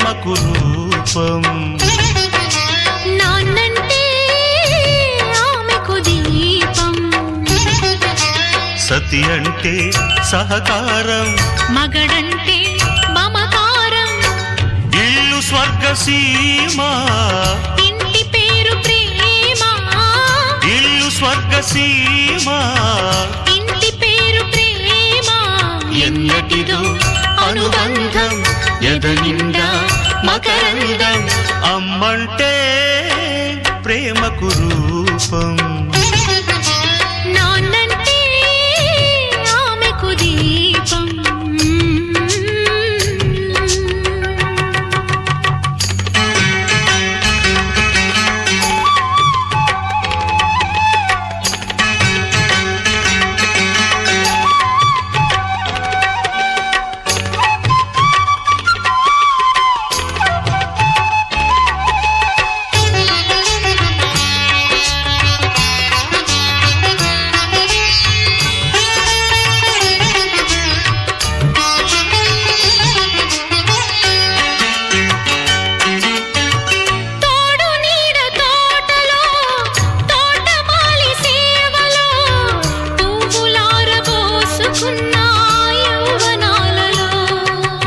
ప్రేమకు రూపం. నాన్నంటే ఆమెకు దీపం. సతి అంటే సహకారం, మగడంటే మమకారం. ఇల్లు స్వర్గసీమ, ఇంటి పేరు ప్రేమ. ఇల్లు స్వర్గసీమ, ఇంటి పేరు ప్రేమ. ఎన్నటిదో అనుబంధం, ఎదనిండా మకరందం. అమ్మంటే ప్రేమకు రూపం. నాన్నంటే ఆమెకు దీపం.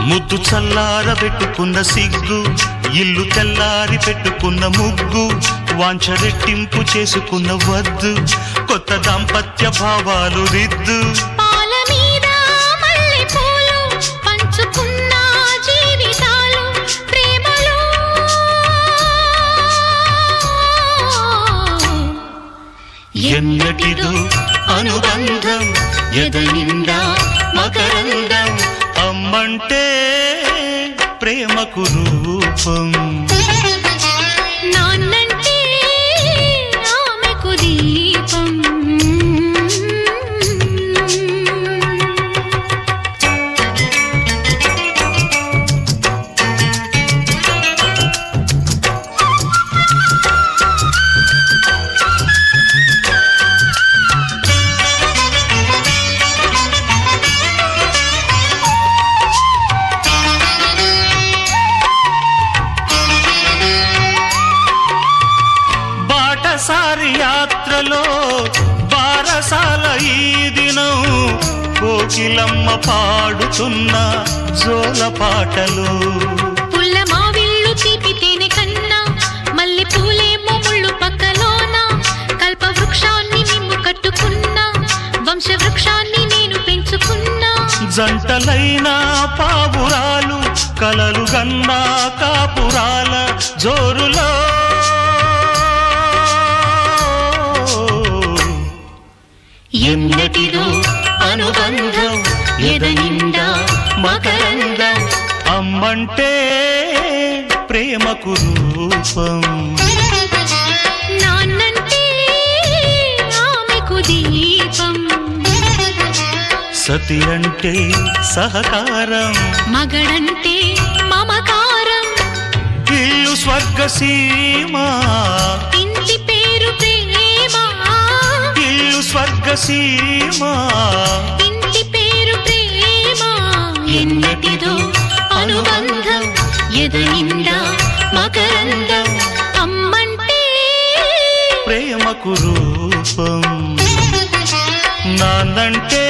ముద్దు చల్లారబెట్టుకున్న సిగ్గు, ఇల్లు తెల్లారి పెట్టుకున్న ముగ్గు, వాంఛ రెట్టింపు చేసుకున్న వద్దు, కొత్త దాంపత్య భావాలు రిద్దు. పాల మీద మల్లెపూలు పంచుకున్న జీవితాలు ప్రేమలో. ఎన్నటిదో అనుబంధం, ఎదనిండా మకరందం. అమ్మంటే ప్రేమకు రూపం. నాన్నంటే ఆమెకు దీపం. సారి యాత్రలో బారసాల ఈ దినం, కోకిలమ్మ పాడుతున్న జోల పాటలు. పుల్ల మావిళ్ళు తీపితేనే కన్నా, మల్లె పూలేమో ముళ్ళు పక్కలోన. కల్ప వృక్షాన్ని నిమ్ము కట్టుకున్నా, వంశ వృక్షాన్ని నేను పెంచుకున్నా. జంటలైన పావురాలు, కలలు గన్నా కాపురాల జోరులో. ఎన్నటిదో అనుబంధం, ఎదనిండా మకరందం. అమ్మంటే ప్రేమకు రూపం. నాన్నంటే ఆమెకు దీపం. సతి అంటే సహకారం, మగడంటే మమకారం. ఇల్లు స్వర్గసీమ, ఇంటి పేరు ప్రేమ. ఇల్లు స్వర్గసీమ, ఇంటి పేరు ప్రేమ. ఎన్నటిదో అనుబంధం, ఎదనిండా మకరందం. అమ్మంటే ప్రేమకు రూపం. నాన్నంటే